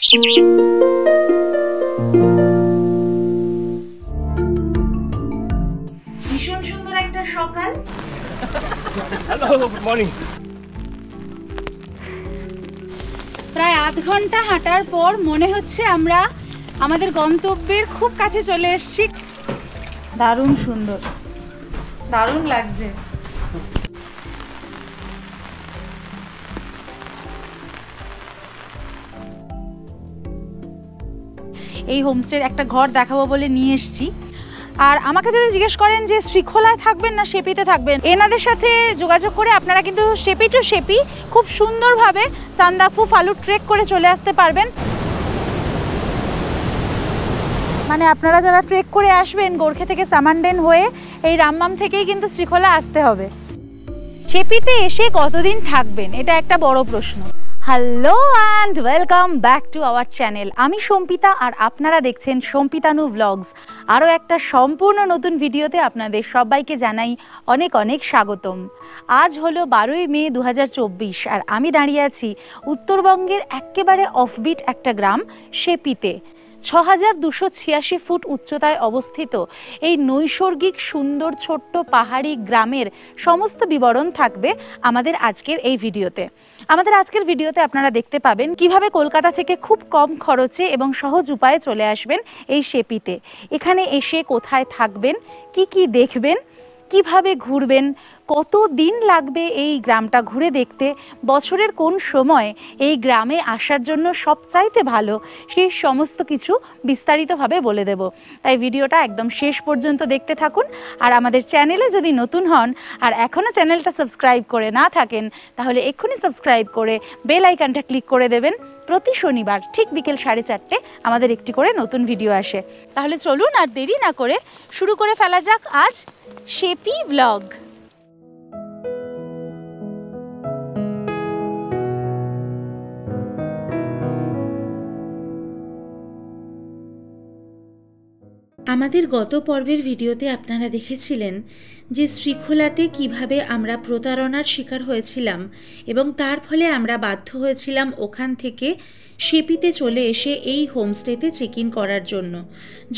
ভীষণ সুন্দর একটা সকাল। Hello, good morning. প্রায় আধ ঘন্টা হাঁটার পর মনে হচ্ছে আমরা আমাদের গন্তব্যের খুব কাছে চলে এসেছি। দারুণ সুন্দর, দারুণ লাগছে। এই হোমস্টের একটা ঘর দেখাবো বলে নিয়ে এসেছি। আর আমাকে যদি জিজ্ঞেস করেন যে শ্রীখোলায় থাকবেন না শেপিতে থাকবেন, এনাদের সাথে যোগাযোগ করে আপনারা কিন্তু শেপি টু শেপি খুব সুন্দরভাবে সান্দাকফু ফালুট ট্রেক করে চলে আসতে পারবেন। মানে আপনারা যারা ট্রেক করে আসবেন গোর্খে থেকে সামানডেন হয়ে এই রামমাম থেকেই কিন্তু শ্রীখোলা আসতে হবে। শেপিতে এসে কতদিন থাকবেন, এটা একটা বড় প্রশ্ন। Hello and welcome back to our channel. আমি সম্পিতা আর আপনারা দেখছেন সম্পিতানু ব্লগস। আরও একটা সম্পূর্ণ নতুন ভিডিওতে আপনাদের সবাইকে জানাই অনেক অনেক স্বাগতম। আজ হলো 12ই মে 2024 আর আমি দাঁড়িয়ে আছি উত্তরবঙ্গের একেবারে অফবিট একটা গ্রাম শেপিতে। 6286 ফুট উচ্চতায় অবস্থিত এই নৈসর্গিক সুন্দর ছোট্ট পাহাড়ি গ্রামের সমস্ত বিবরণ থাকবে আমাদের আজকের এই ভিডিওতে। আমাদের আজকের ভিডিওতে আপনারা দেখতে পাবেন কিভাবে কলকাতা থেকে খুব কম খরচে এবং সহজ উপায়ে চলে আসবেন এই শেপিতে। এখানে এসে কোথায় থাকবেন, কি দেখবেন, কিভাবে ঘুরবেন, কত দিন লাগবে এই গ্রামটা ঘুরে দেখতে, বছরের কোন সময় এই গ্রামে আসার জন্য সবচাইতে ভালো, সেই সমস্ত কিছু বিস্তারিতভাবে বলে দেব। তাই ভিডিওটা একদম শেষ পর্যন্ত দেখতে থাকুন। আর আমাদের চ্যানেলে যদি নতুন হন আর এখনও চ্যানেলটা সাবস্ক্রাইব করে না থাকেন তাহলে এক্ষুনি সাবস্ক্রাইব করে বেল আইকনটা ক্লিক করে দেবেন। প্রতি শনিবার ঠিক বিকেল 4:30 আমাদের একটি করে নতুন ভিডিও আসে। তাহলে চলুন আর দেরি না করে শুরু করে ফেলা যাক আজ শেপি ব্লগ। আমাদের গত পর্বের ভিডিওতে আপনারা দেখেছিলেন যে শ্রীখোলাতে কিভাবে আমরা প্রতারণার শিকার হয়েছিলাম এবং তার ফলে আমরা বাধ্য হয়েছিলাম ওখান থেকে শেপিতে চলে এসে এই হোমস্টেতে চেক ইন করার জন্য।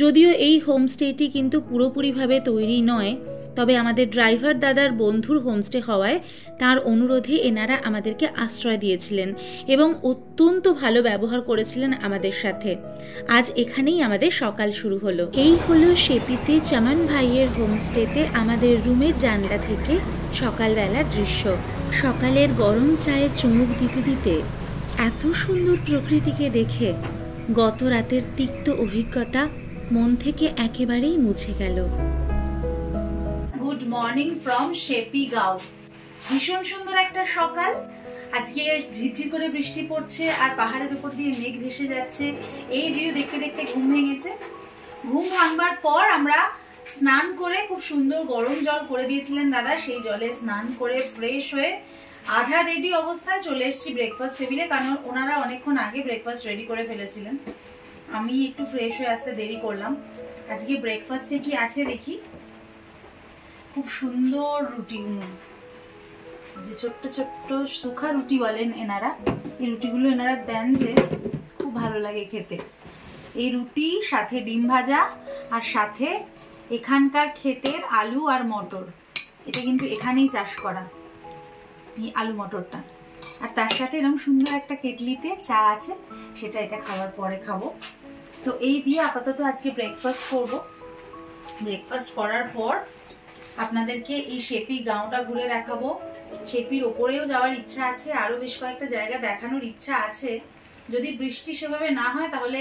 যদিও এই হোমস্টেটি কিন্তু পুরোপুরিভাবে তৈরি নয়, তবে আমাদের ড্রাইভার দাদার বন্ধুর হোমস্টে হওয়ায় তার অনুরোধে এনারা আমাদেরকে আশ্রয় দিয়েছিলেন এবং অত্যন্ত ভালো ব্যবহার করেছিলেন আমাদের সাথে। আজ এখানেই আমাদের সকাল শুরু হলো। এই হলো শেপিতে চমন ভাইয়ের হোমস্টেতে আমাদের রুমের জানলা থেকে সকালবেলার দৃশ্য। সকালের গরম চায়ে চুমুক দিতে দিতে এত সুন্দর প্রকৃতিকে দেখে গত রাতের তিক্ত অভিজ্ঞতা মন থেকে একেবারেই মুছে গেল। গুড মর্নিং ফ্রম শেপি গাঁও। ভীষণ সুন্দর একটা সকাল। আজকে ঝিরঝির করে বৃষ্টি পড়ছে আর পাহাড়ের উপর দিয়ে মেঘ ভেসে যাচ্ছে। এই ভিউ দেখতে দেখতে ঘুম ভেঙেছে। ঘুম ভাঙবার পর আমরা স্নান করে, খুব সুন্দর গরম জল করে দিয়েছিলেন দাদা, সেই জলে স্নান করে ফ্রেশ হয়ে আধা রেডি অবস্থায় চলে এসেছি ব্রেকফাস্ট টেবিলে, কারণ ওনারা অনেকক্ষণ আগে ব্রেকফাস্ট রেডি করে ফেলেছিলেন। আমি একটু ফ্রেশ হয়ে আসতে দেরি করলাম। আজকে ব্রেকফাস্টে কি আছে দেখি। খুব সুন্দর রুটি, যে ছোট্ট ছোট্ট শুখা রুটি বলেন এনারা, এই রুটিগুলো এনারা দেন যে খুব ভালো লাগে খেতে। এই রুটি সাথে ডিম ভাজা আর সাথে এখানকার ক্ষেতের আলু আর মটর, এটা কিন্তু এখানেই চাষ করা এই আলু মটরটা। আর তার সাথে এরকম সুন্দর একটা কেটলিতে চা আছে, সেটা এটা খাওয়ার পরে খাবো। তো এই দিয়ে আপাতত আজকে ব্রেকফাস্ট করব। ব্রেকফাস্ট করার পর আপনাদেরকে এই শেপি গাঁওটা ঘুরে দেখাবো। শেপির ওপরেও যাওয়ার ইচ্ছা আছে, আরো বেশ কয়েকটা জায়গা দেখানোর ইচ্ছা আছে। যদি বৃষ্টি সেভাবে না হয় তাহলে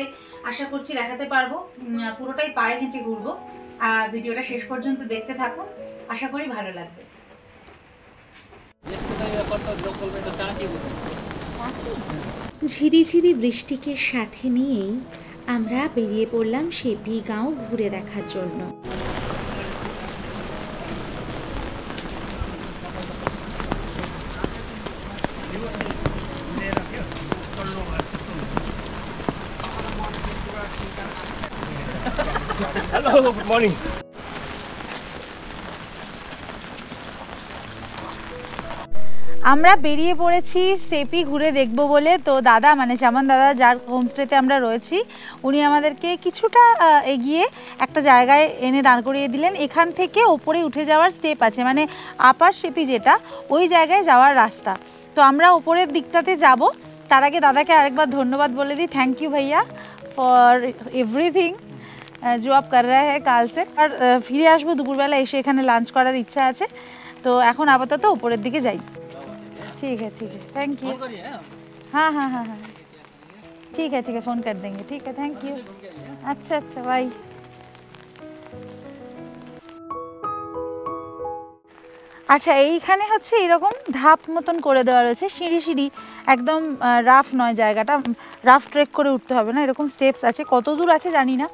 আশা করছি দেখাতে পারবো। পুরোটাই পায়ে হেঁটে ঘুরবো। আর ভিডিওটা শেষ পর্যন্ত দেখতে থাকুন, আশা করি ভালো লাগবে। ঝিরিঝিরি বৃষ্টিকে সাথে নিয়েই আমরা বেরিয়ে পড়লাম শেপি গাঁও ঘুরে দেখার জন্য। Hello, good morning. আমরা বেরিয়ে পড়েছি সেপি ঘুরে দেখবো বলে। তো দাদা মানে চামান দাদা যার হোমস্টেতে আমরা রয়েছি উনি আমাদেরকে কিছুটা এগিয়ে একটা জায়গায় এনে দাঁড় করিয়ে দিলেন। এখান থেকে ওপরে উঠে যাওয়ার স্টেপ আছে, মানে আপার সেপি যেটা ওই জায়গায় যাওয়ার রাস্তা। তো আমরা ওপরের দিকটাতে যাব। তার আগে দাদাকে আরেকবার ধন্যবাদ বলে দিই, থ্যাংক ইউ ভাইয়া ফর এভরিথিং जो आप कर रहे हैं কাল से। আর ফিরে আসবো দুপুরবেলা এসে, এখানে লাঞ্চ করার ইচ্ছা আছে। তো এখন আপাতত উপরের দিকে যাই। ठीक है थैंक यू। हाँ हाँ हाँ हाँ ठीक है फ़ोन कर देंगे। ठीक है थैंक यू। अच्छा बाय। আচ্ছা এইখানে হচ্ছে এরকম ধাপ মতন করে দেওয়া রয়েছে, সিঁড়ি একদম রাফ নয়, জায়গাটা রাফ ট্রেক করে উঠতে হবে না, এরকম স্টেপস আছে। কত দূর আছে জানি না,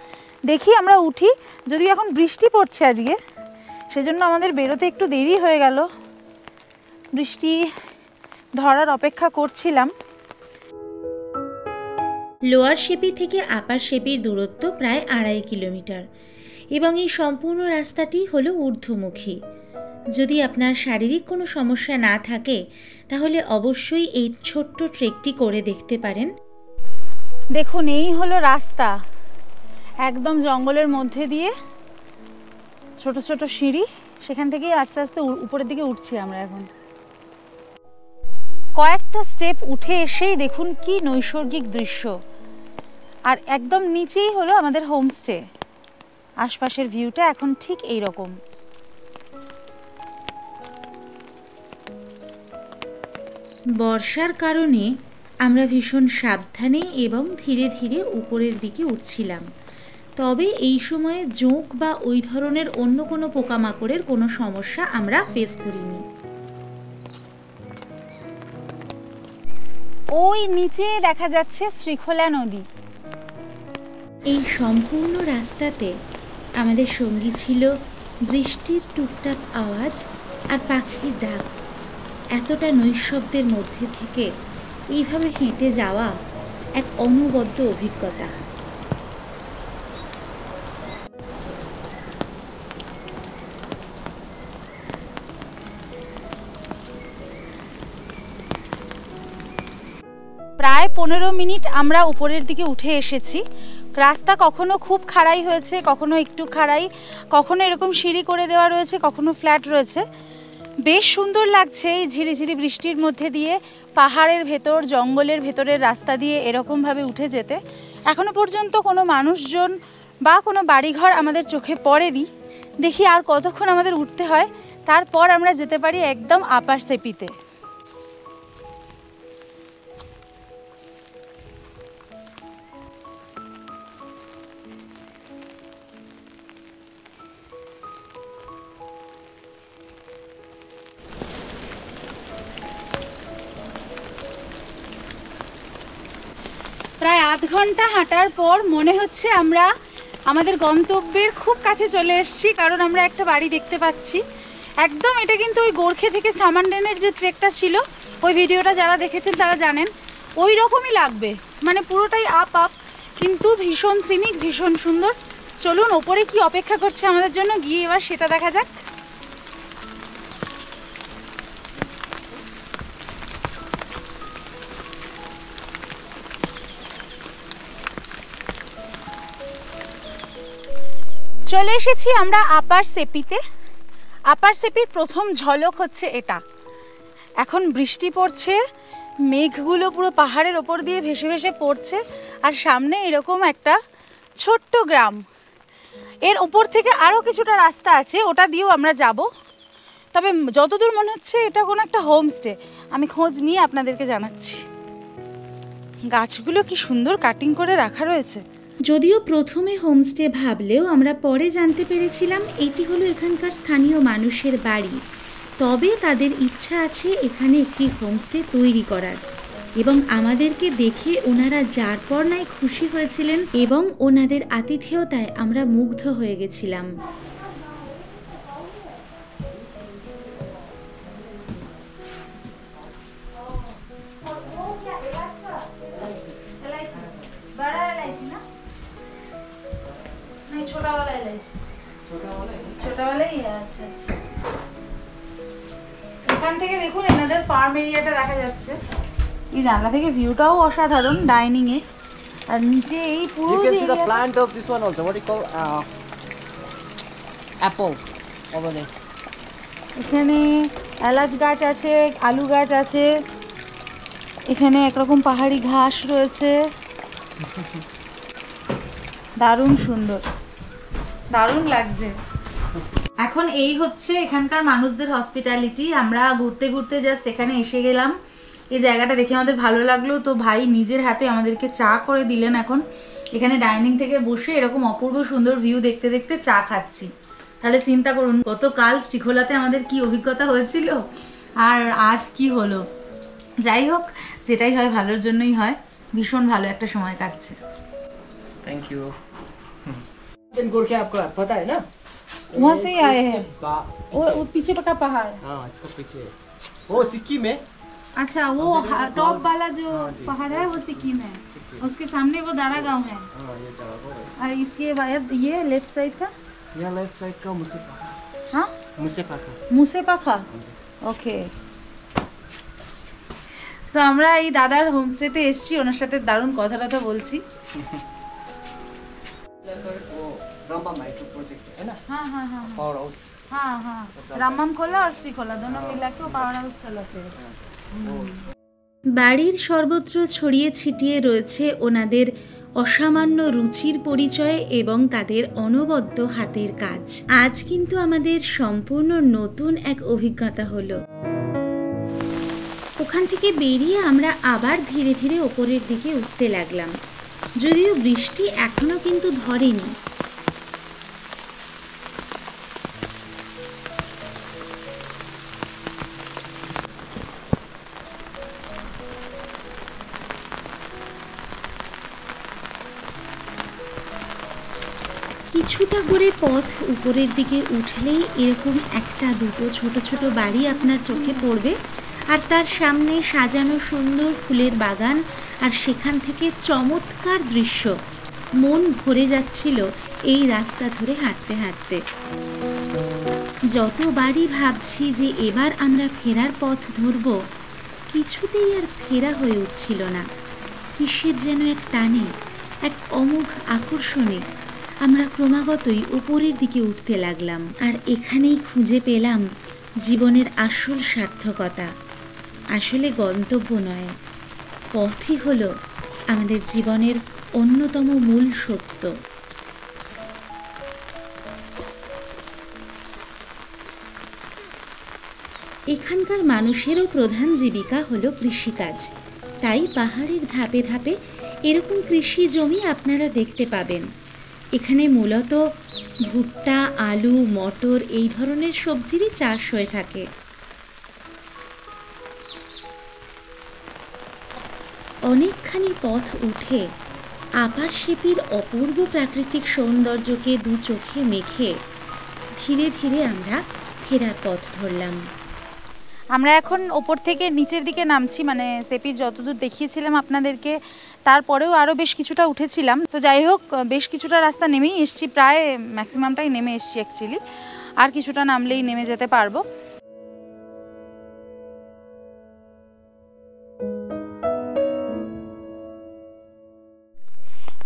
দেখি আমরা উঠি। যদিও এখন বৃষ্টি পড়ছে আজকে, সেজন্য আমাদের বেরোতে একটু দেরি হয়ে গেল, বৃষ্টি ধরার অপেক্ষা করছিলাম। লোয়ার সেপি থেকে আপার সেপির দূরত্ব প্রায় 2.5 কিলোমিটার এবং এই সম্পূর্ণ রাস্তাটি হলো ঊর্ধ্বমুখী। যদি আপনার শারীরিক কোনো সমস্যা না থাকে তাহলে অবশ্যই এই ছোট্ট ট্রেকটি করে দেখতে পারেন। দেখুন এই হলো রাস্তা, একদম জঙ্গলের মধ্যে দিয়ে ছোট ছোট সিঁড়ি, সেখান থেকেই আস্তে আস্তে উপরের দিকে উঠছি আমরা। এখন কয়েকটা স্টেপ উঠে এসেই দেখুন কি নৈসর্গিক দৃশ্য, আর একদম নিচেই হলো আমাদের হোমস্টে। আশপাশের ভিউটা এখন ঠিক এই রকম। বর্ষার কারণে আমরা ভীষণ সাবধানে এবং ধীরে ধীরে উপরের দিকে উঠছিলাম, তবে এই সময়ে জোঁক বা ওই ধরনের অন্য কোনো পোকামাকড়ের কোনো সমস্যা আমরা ফেস করিনি। ওই নিচে দেখা যাচ্ছে শ্রীখোলা নদী। এই সম্পূর্ণ রাস্তাতে আমাদের সঙ্গী ছিল বৃষ্টির টুকটাক আওয়াজ আর পাখির ডাক। এতটা নৈঃশব্দের মধ্যে থেকে এইভাবে হেঁটে যাওয়া এক অনবদ্য অভিজ্ঞতা। প্রায় 15 মিনিট আমরা উপরের দিকে উঠে এসেছি। রাস্তা কখনো খুব খাড়াই হয়েছে, কখনো একটু খাড়াই, কখনো এরকম সিঁড়ি করে দেওয়া রয়েছে, কখনো ফ্ল্যাট রয়েছে। বেশ সুন্দর লাগছে এই ঝিরিঝিরি বৃষ্টির মধ্যে দিয়ে পাহাড়ের ভেতর, জঙ্গলের ভেতরের রাস্তা দিয়ে এরকমভাবে উঠে যেতে। এখনো পর্যন্ত কোনো মানুষজন বা কোনো বাড়িঘর আমাদের চোখে পড়েনি। দেখি আর কতক্ষণ আমাদের উঠতে হয়, তারপর আমরা যেতে পারি একদম আপার সেপিতে। প্রায় আধ ঘন্টা হাঁটার পর মনে হচ্ছে আমরা আমাদের গন্তব্যের খুব কাছে চলে এসেছি, কারণ আমরা একটা বাড়ি দেখতে পাচ্ছি একদম। এটা কিন্তু ওই গোর্খে থেকে সামান্ডেনের যে ট্রেকটা ছিল, ওই ভিডিওটা যারা দেখেছেন তারা জানেন ওই রকমই লাগবে, মানে পুরোটাই আপ কিন্তু ভীষণ সিনিক, ভীষণ সুন্দর। চলুন ওপরে কি অপেক্ষা করছে আমাদের জন্য, গিয়ে এবার সেটা দেখা যাক। চলে এসেছি আমরা আপার সেপিতে। আপার সেপির প্রথম ঝলক হচ্ছে এটা। এখন বৃষ্টি পড়ছে, মেঘগুলো পুরো পাহাড়ের ওপর দিয়ে ভেসে ভেসে পড়ছে, আর সামনে এরকম একটা ছোট্ট গ্রাম। এর ওপর থেকে আরও কিছুটা রাস্তা আছে, ওটা দিয়েও আমরা যাব। তবে যতদূর মনে হচ্ছে এটা কোনো একটা হোমস্টে, আমি খোঁজ নিয়ে আপনাদেরকে জানাচ্ছি। গাছগুলো কি সুন্দর কাটিং করে রাখা রয়েছে। যদিও প্রথমে হোমস্টে ভাবলেও আমরা পরে জানতে পেরেছিলাম এটি হলো এখানকার স্থানীয় মানুষের বাড়ি। তবে তাদের ইচ্ছা আছে এখানে একটি হোমস্টে তৈরি করার, এবং আমাদেরকে দেখে ওনারা যার পর নাই খুশি হয়েছিলেন এবং ওনাদের আতিথেয়তায় আমরা মুগ্ধ হয়ে গেছিলাম। এখান থেকে থেকে দেখুন এনাদের ফার্ম এরিয়াটা দেখা যাচ্ছে। এই জানলা থেকে ভিউটাও অসাধারণ ডাইনিং এ। আর নিচে এই পুরো You can see the plant of this one also. What do you call apple over there. এখানে এলাচ গাছ আছে, আলু গাছ আছে, এখানে একরকম পাহাড়ি ঘাস রয়েছে। দারুণ সুন্দর, দারুণ লাগছে। এখন এই হচ্ছে এখানকার মানুষদের হসপিটালিটি। আমরা ঘুরতে ঘুরতে জাস্ট এখানে এসে গেলাম, এই জায়গাটা দেখে আমাদের ভালো লাগলো, তো ভাই নিজের হাতে আমাদেরকে চা করে দিলেন। এখন এখানে ডাইনিং থেকে বসে এরকম অপূর্ব সুন্দর ভিউ দেখতে দেখতে চা খাচ্ছি। তাহলে চিন্তা করুন গতকাল শ্রীখোলাতে আমাদের কি অভিজ্ঞতা হয়েছিল আর আজ কি হলো। যাই হোক, যেটাই হয় ভালোর জন্যই হয়। ভীষণ ভালো একটা সময় কাটছে। Thank you. गोरखे आपको पता है ना? वहाँ से ही आए हैं। वो पीछे का पहाड़। हाँ, इसको पीछे वो सिक्किम है। अच्छा, वो टॉप वाला जो पहाड़ है वो सिक्किम है। उसके सामने वो दाड़ा गांव है। हाँ, ये जगह है। और इसके बाद ये लेफ्ट साइड का, ये लेफ्ट साइड का मुसेपाखा। हाँ, मुसेपाखा। মুসেপাখা। ওকে। তো আমরা এই দাদার হোমস্টেতে এসেছি, ওনার সাথে দারুণ কথা বলছি। वो रामबन हाइड्रो प्रोजेक्ट है ना? हाँ हाँ हाँ पावर हाउस। हाँ हाँ, रामम खोला और श्री खोला दोनों मिला के वो पावर हाउस चलाते हैं। বাড়ির সর্বত্র ছড়িয়ে ছিটিয়ে রয়েছে ওনাদের অসামান্য রুচির পরিচয় এবং তাদের অনবদ্য হাতের কাজ। আজ কিন্তু আমাদের সম্পূর্ণ নতুন এক অভিজ্ঞতা হলো। ওখান থেকে বেরিয়ে আমরা আবার ধীরে ধীরে ওপরের দিকে উঠতে লাগলাম, যদিও বৃষ্টি এখনো কিন্তু ধরেনি। কিছুটা করে পথ উপরের দিকে উঠলেই এরকম একটা দুটো ছোট ছোট বাড়ি আপনার চোখে পড়বে, আর তার সামনে সাজানো সুন্দর ফুলের বাগান, আর সেখান থেকে চমৎকার দৃশ্য। মন ভরে যাচ্ছিল এই রাস্তা ধরে হাঁটতে হাঁটতে। যতবারই ভাবছি যে এবার আমরা ফেরার পথ ধরব, কিছুতেই আর ফেরা হয়ে উঠছিল না। কিসের যেন এক টানে, এক অমোঘ আকর্ষণে আমরা ক্রমাগতই উপরের দিকে উঠতে লাগলাম। আর এখানেই খুঁজে পেলাম জীবনের আসল সার্থকতা। আসলে গন্তব্য নয়, পথই হলো আমাদের জীবনের অন্যতম মূল সত্য। এখানকার মানুষেরও প্রধান জীবিকা হলো কৃষিকাজ, তাই পাহাড়ের ধাপে ধাপে এরকম কৃষি জমি আপনারা দেখতে পাবেন। এখানে মূলত ভুট্টা, আলু, মটর এই ধরনের সবজিরই চাষ হয়ে থাকে। অনেকখানি পথ উঠে আপার শিপির অপূর্ব প্রাকৃতিক সৌন্দর্যকে দু চোখে মেখে ধীরে ধীরে আমরা ফেরার পথ ধরলাম। আমরা এখন ওপর থেকে নিচের দিকে নামছি, মানে সেপির যতদূর দেখিয়েছিলাম আপনাদেরকে তারপরেও আরও বেশ কিছুটা উঠেছিলাম। তো যাই হোক, বেশ কিছুটা রাস্তা নেমেই এসছি, প্রায় ম্যাক্সিমামটাই নেমে এসছি অ্যাকচুয়ালি। আর কিছুটা নামলেই নেমে যেতে পারবো।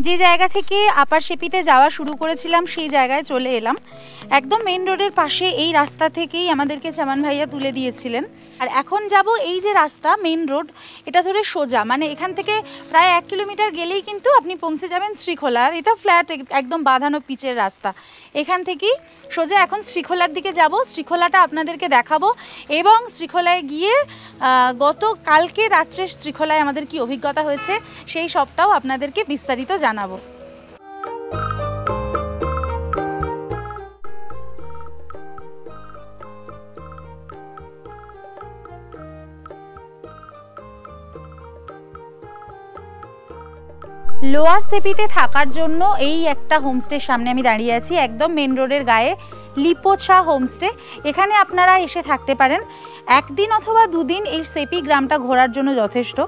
যে জায়গা থেকে আপার সেপিতে যাওয়া শুরু করেছিলাম সেই জায়গায় চলে এলাম। একদম মেইন রোডের পাশে এই রাস্তা থেকেই আমাদেরকে চামান ভাইয়া তুলে দিয়েছিলেন। আর এখন যাব এই যে রাস্তা মেইন রোড, এটা ধরে সোজা, মানে এখান থেকে প্রায় 1 কিলোমিটার গেলেই কিন্তু আপনি পৌঁছে যাবেন শ্রীখোলা। আর এটা ফ্ল্যাট, একদম বাঁধানো পিচের রাস্তা। এখান থেকেই সোজা এখন শ্রীখোলার দিকে যাব, শ্রীখোলাটা আপনাদেরকে দেখাবো এবং শ্রীখোলায় গিয়ে গতকালকে রাত্রে শ্রীখোলায় আমাদের কি অভিজ্ঞতা হয়েছে সেই সবটাও আপনাদেরকে বিস্তারিত জানাবো। লোয়ার সেপিতে থাকার জন্য এই একটা হোমস্টের সামনে আমি দাঁড়িয়ে আছি, একদম মেন রোডের গায়ে, লিপোছা হোমস্টে। এখানে আপনারা এসে থাকতে পারেন 1 দিন অথবা 2 দিন। এই সেপি গ্রামটা ঘোরার জন্য যথেষ্ট।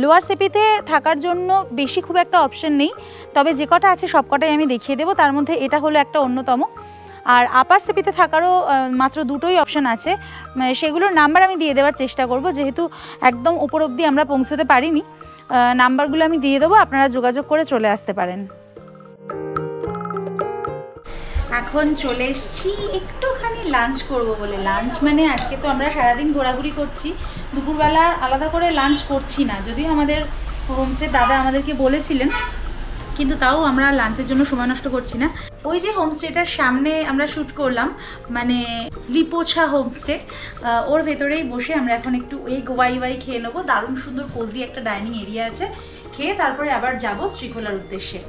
লোয়ার সেপিতে থাকার জন্য বেশি খুব একটা অপশন নেই, তবে যে কটা আছে সব কটাই আমি দেখিয়ে দেবো। তার মধ্যে এটা হলো একটা অন্যতম। আর আপার সেপিতে থাকারও মাত্র দুটোই অপশান আছে, সেগুলোর নাম্বার আমি দিয়ে দেওয়ার চেষ্টা করব, যেহেতু একদম উপর অবধি আমরা পৌঁছতে পারিনি। নাম্বারগুলো আমি দিয়ে দেবো, আপনারা যোগাযোগ করে চলে আসতে পারেন। এখন চলে এসেছি একটুখানি লাঞ্চ করব বলে। লাঞ্চ মানে আজকে তো আমরা সারাদিন ঘোরাঘুরি করছি, দুপুরবেলা আলাদা করে লাঞ্চ করছি না, যদিও আমাদের হোমস্টে দাদা আমাদেরকে বলেছিলেন, কিন্তু তাও আমরা লাঞ্চের জন্য সময় নষ্ট করছি না। ওই যে হোমস্টেটার সামনে আমরা শ্যুট করলাম, মানে লিপোছা হোমস্টে, ওর ভেতরেই বসে আমরা এখন একটু এগ ওয়াই খেয়ে নেবো। দারুণ সুন্দর কোজি একটা ডাইনিং এরিয়া আছে, খেয়ে তারপরে আবার যাব শ্রীখোলার উদ্দেশ্যে।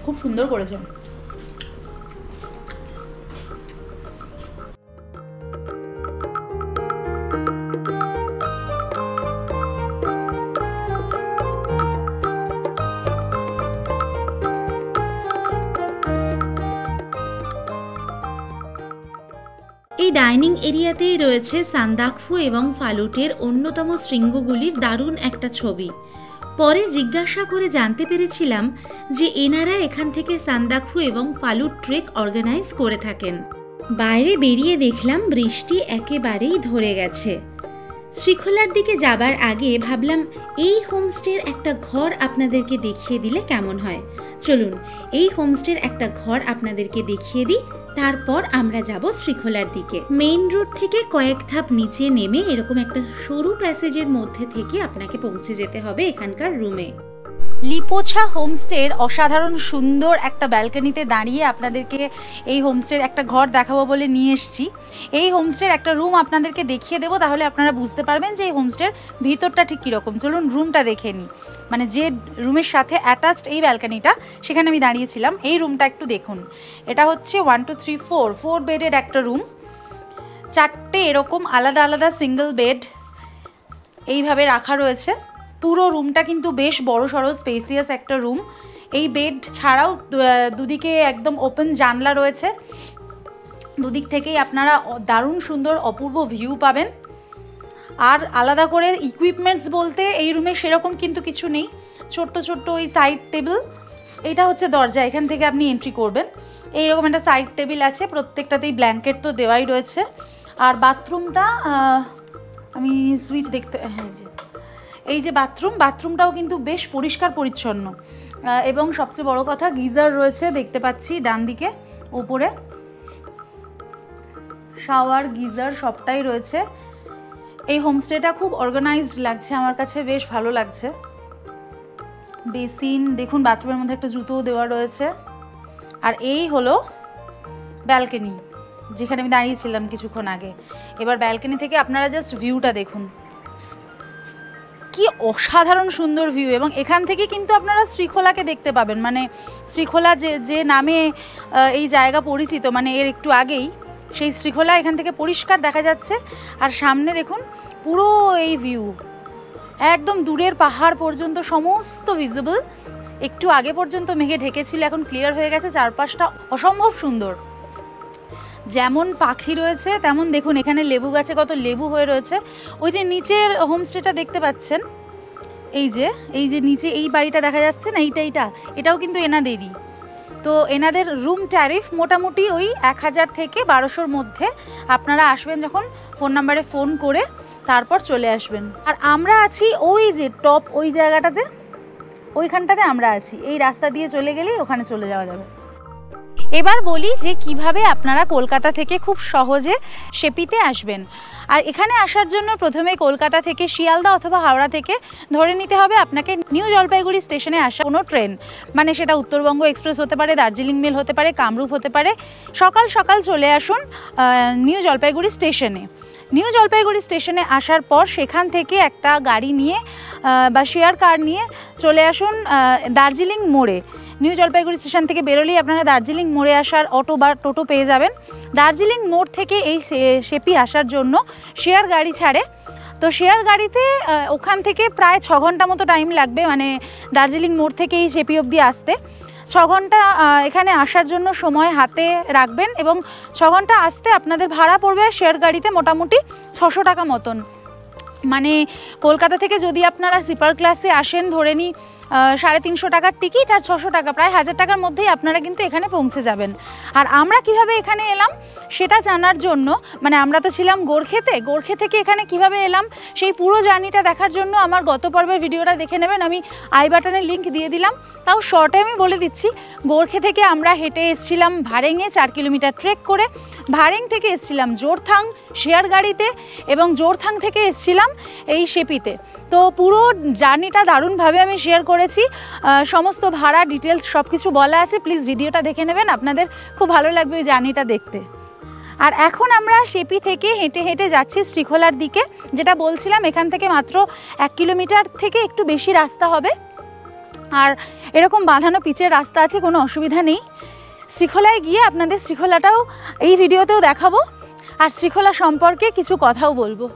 খুব সুন্দর করেছে। এই ডাইনিং এরিয়াতেই রয়েছে সান্দাকফু এবং ফালুটের অন্যতম শৃঙ্গগুলির দারুণ একটা ছবি। পরে জিজ্ঞাসা করে জানতে পেরেছিলাম যে এনারা এখান থেকে সান্দাকফু এবং ফালুট ট্রেক অর্গানাইজ করে থাকেন। বাইরে বেরিয়ে দেখলাম বৃষ্টি একেবারেই ধরে গেছে। শ্রীখোলার দিকে যাবার আগে ভাবলাম এই হোমস্টের একটা ঘর আপনাদেরকে দেখিয়ে দিলে কেমন হয়। চলুন এই হোমস্টের একটা ঘর আপনাদেরকে দেখিয়ে দিই, তারপর আমরা যাব শ্রীখোলার দিকে। মেইন রোড থেকে কয়েক ধাপ নিচে নেমে এরকম একটা সরু প্যাসেজের মধ্যে থেকে আপনাকে পৌঁছে যেতে হবে এখানকার রুমে। লিপোছা হোমস্টের অসাধারণ সুন্দর একটা ব্যালকনিতে দাঁড়িয়ে আপনাদেরকে এই হোমস্টের একটা ঘর দেখাবো বলে নিয়ে এসেছি। এই হোমস্টের একটা রুম আপনাদেরকে দেখিয়ে দেবো, তাহলে আপনারা বুঝতে পারবেন যে এই হোমস্টের ভিতরটা ঠিক কীরকম। চলুন রুমটা দেখে নিই, মানে যে রুমের সাথে অ্যাটাচড এই ব্যালকনিটা, সেখানে আমি দাঁড়িয়েছিলাম। এই রুমটা একটু দেখুন। এটা হচ্ছে 1 2 3 4 বেডের একটা রুম। 4টে এরকম আলাদা আলাদা সিঙ্গেল বেড এইভাবে রাখা রয়েছে। পুরো রুমটা কিন্তু বেশ বড় সড়ো স্পেসিয়াস একটা রুম। এই বেড ছাড়াও দুদিকে একদম ওপেন জানলা রয়েছে, দুদিক থেকেই আপনারা দারুণ সুন্দর অপূর্ব ভিউ পাবেন। আর আলাদা করে ইকুইপমেন্টস বলতে এই রুমে সেরকম কিন্তু কিছু নেই। ছোট্ট ছোট্ট ওই সাইড টেবিল, এটা হচ্ছে দরজা, এখান থেকে আপনি এন্ট্রি করবেন। এইরকম একটা সাইড টেবিল আছে, প্রত্যেকটাতেই ব্ল্যাঙ্কেট তো দেওয়াই রয়েছে। আর বাথরুমটা আমি সুইচ দেখতে, হ্যাঁ এই যে বাথরুমটাও কিন্তু বেশ পরিষ্কার পরিচ্ছন্ন, এবং সবচেয়ে বড় কথা গিজার রয়েছে দেখতে পাচ্ছি ডান দিকে উপরে। শাওয়ার গিজার সবটাই রয়েছে। এই হোমস্টেটা খুব অর্গানাইজড লাগছে আমার কাছে, বেশ ভালো লাগছে। বেসিন দেখুন, বাথরুমের মধ্যে একটা জুতোও দেওয়া রয়েছে। আর এই হলো ব্যালকনি, যেখানে আমি দাঁড়িয়েছিলাম কিছুক্ষণ আগে। এবার ব্যালকনি থেকে আপনারা জাস্ট ভিউটা দেখুন, কি অসাধারণ সুন্দর ভিউ। এবং এখান থেকে কিন্তু আপনারা শ্রীখোলাকে দেখতে পাবেন, মানে শ্রীখোলা যে নামে এই জায়গা পরিচিত, মানে এর একটু আগেই সেই শ্রীখোলা এখান থেকে পরিষ্কার দেখা যাচ্ছে। আর সামনে দেখুন পুরো এই ভিউ, একদম দূরের পাহাড় পর্যন্ত সমস্ত ভিজিবল। একটু আগে পর্যন্ত মেঘে ঢেকেছিল, এখন ক্লিয়ার হয়ে গেছে। চারপাশটা অসম্ভব সুন্দর। যেমন পাখি রয়েছে তেমন দেখুন এখানে লেবু গাছে কত লেবু হয়ে রয়েছে। ওই যে নিচের হোমস্টেটা দেখতে পাচ্ছেন, এই যে নিচে এই বাড়িটা দেখা যাচ্ছে না, এটাও কিন্তু এনাদেরই। তো এনাদের রুম ট্যারিফ মোটামুটি ওই 1000 থেকে 1200-র মধ্যে। আপনারা আসবেন যখন ফোন নাম্বারে ফোন করে তারপর চলে আসবেন। আর আমরা আছি ওই যে টপ ওই জায়গাটাতে, ওইখানটাতে আমরা আছি। এই রাস্তা দিয়ে চলে গেলেই ওখানে চলে যাওয়া যাবে। এবার বলি যে কিভাবে আপনারা কলকাতা থেকে খুব সহজে শেপিতে আসবেন। আর এখানে আসার জন্য প্রথমে কলকাতা থেকে শিয়ালদা অথবা হাওড়া থেকে ধরে নিতে হবে আপনাকে নিউ জলপাইগুড়ি স্টেশনে আসা কোনো ট্রেন, মানে সেটা উত্তরবঙ্গ এক্সপ্রেস হতে পারে, দার্জিলিং মেল হতে পারে, কামরূপ হতে পারে। সকাল সকাল চলে আসুন নিউ জলপাইগুড়ি স্টেশনে। নিউ জলপাইগুড়ি স্টেশনে আসার পর সেখান থেকে একটা গাড়ি নিয়ে বা শেয়ার কার নিয়ে চলে আসুন দার্জিলিং মোড়ে। নিউ জলপাইগুড়ি স্টেশন থেকে বেরোলেই আপনারা দার্জিলিং মোড়ে আসার অটো বা টোটো পেয়ে যাবেন। দার্জিলিং মোড় থেকে এই শেপি আসার জন্য শেয়ার গাড়ি ছাড়ে। তো শেয়ার গাড়িতে ওখান থেকে প্রায় 6 ঘন্টা মতো টাইম লাগবে, মানে দার্জিলিং মোড় থেকে এই শেপি অবধি আসতে। 6 ঘন্টা এখানে আসার জন্য সময় হাতে রাখবেন এবং 6 ঘন্টা আসতে আপনাদের ভাড়া পড়বে শেয়ার গাড়িতে মোটামুটি 600 টাকা মতন। মানে কলকাতা থেকে যদি আপনারা স্লিপার ক্লাসে আসেন ধরে নিই 350 টাকার টিকিট আর 600 টাকা, প্রায় 1000 টাকার মধ্যেই আপনারা কিন্তু এখানে পৌঁছে যাবেন। আর আমরা কিভাবে এখানে এলাম সেটা জানার জন্য, মানে আমরা তো ছিলাম গোর্খে থেকে এখানে কিভাবে এলাম সেই পুরো জার্নিটা দেখার জন্য আমার গত পর্বের ভিডিওটা দেখে নেবেন, আমি আই বাটনে লিঙ্ক দিয়ে দিলাম। তাও শর্টে আমি বলে দিচ্ছি, গোর্খে থেকে আমরা হেঁটে এসেছিলাম ভারেঙে 4 কিলোমিটার ট্রেক করে, ভারেং থেকে এসেছিলাম জোরথাং শেয়ার গাড়িতে এবং জোরথাং থেকে এসেছিলাম এই শেপিতে। তো পুরো জার্নিটা দারুণভাবে আমি শেয়ার করেছি, সমস্ত ভাড়া ডিটেলস সব কিছু বলা আছে, প্লিজ ভিডিওটা দেখে নেবেন, আপনাদের খুব ভালো লাগবে ওই জার্নিটা দেখতে। আর এখন আমরা শেপি থেকে হেঁটে হেঁটে যাচ্ছি শ্রীখোলার দিকে, যেটা বলছিলাম এখান থেকে মাত্র 1 কিলোমিটার থেকে একটু বেশি রাস্তা হবে, আর এরকম বাঁধানো পিচের রাস্তা আছে, কোনো অসুবিধা নেই। শ্রীখোলায় গিয়ে আপনাদের শ্রীখোলাটাও এই ভিডিওতেও দেখাবো আর শ্রীখোলা সম্পর্কে কিছু কথাও বলবো।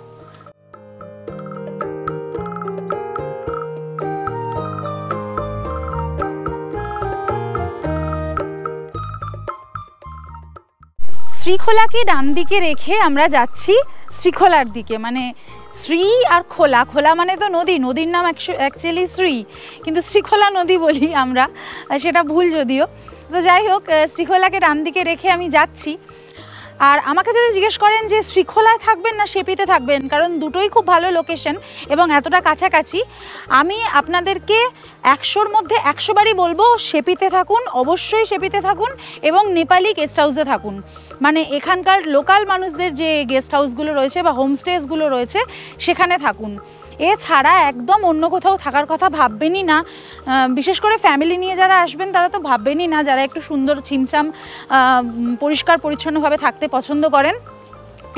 শ্রীখোলাকে ডান দিকে রেখে আমরা যাচ্ছি শ্রীখোলার দিকে, মানে শ্রী আর খোলা, খোলা মানে তো নদী, নদীর নাম অ্যাকচুয়ালি শ্রী, কিন্তু শ্রীখোলা নদী বলি আমরা, সেটা ভুল যদিও। তো যাই হোক, শ্রীখোলাকে ডান দিকে রেখে আমি যাচ্ছি। আর আমাকে যদি জিজ্ঞেস করেন যে শ্রীখোলায় থাকবেন না শেপিতে থাকবেন, কারণ দুটোই খুব ভালো লোকেশন এবং এতটা কাছাকাছি, আমি আপনাদেরকে 100-র মধ্যে 100 বারই বলবো শেপিতে থাকুন, অবশ্যই শেপিতে থাকুন এবং নেপালি গেস্ট হাউসে থাকুন। মানে এখানকার লোকাল মানুষদের যে গেস্ট হাউসগুলো রয়েছে বা হোমস্টেসগুলো রয়েছে সেখানে থাকুন, এছাড়া একদম অন্য কোথাও থাকার কথা ভাববেনই না। বিশেষ করে ফ্যামিলি নিয়ে যারা আসবেন তারা তো ভাববেনই না, যারা একটু সুন্দর ছিমছাম পরিষ্কার পরিচ্ছন্নভাবে থাকতে পছন্দ করেন।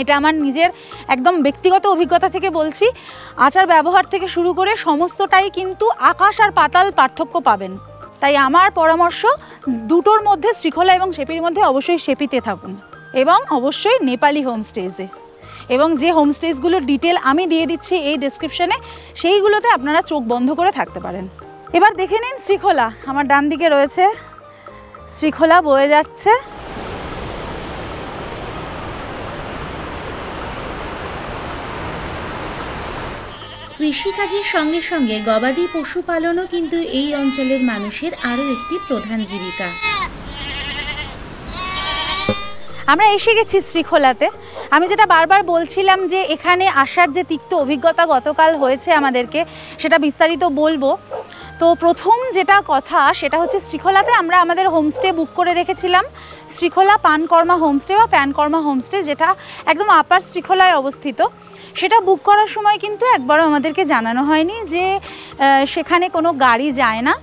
এটা আমার নিজের একদম ব্যক্তিগত অভিজ্ঞতা থেকে বলছি, আচার ব্যবহার থেকে শুরু করে সমস্তটাই কিন্তু আকাশ আর পাতাল পার্থক্য পাবেন। তাই আমার পরামর্শ, দুটোর মধ্যে শ্রীখোলা এবং শেপির মধ্যে অবশ্যই শেপিতে থাকুন এবং অবশ্যই নেপালি হোমস্টেজে, এবং যে হোমস্টেজগুলোর ডিটেল আমি দিয়ে দিচ্ছি এই ডেসক্রিপশনে, সেইগুলোতে আপনারা চোখ বন্ধ করে থাকতে পারেন। এবার দেখে নিন শ্রীখোলা, আমার ডান দিকে রয়েছে শ্রীখোলা বয়ে যাচ্ছে। কৃষিকাজের সঙ্গে সঙ্গে গবাদি পশুপালনও কিন্তু এই অঞ্চলের মানুষের আরও একটি প্রধান জীবিকা। আমরা এসে গেছি শ্রীখোলাতে। আমি যেটা বারবার বলছিলাম যে এখানে আসার যে তিক্ত অভিজ্ঞতা গতকাল হয়েছে আমাদেরকে, সেটা বিস্তারিত বলবো। তো প্রথম যেটা কথা সেটা হচ্ছে, শ্রীখোলাতে আমরা আমাদের হোমস্টে বুক করে রেখেছিলাম, শ্রীখোলা পানকর্মা হোমস্টে বা প্যানকর্মা হোমস্টে, যেটা একদম আপার শ্রীখোলায় অবস্থিত। সেটা বুক করার সময় কিন্তু একবারও আমাদেরকে জানানো হয়নি যে সেখানে কোনো গাড়ি যায় না,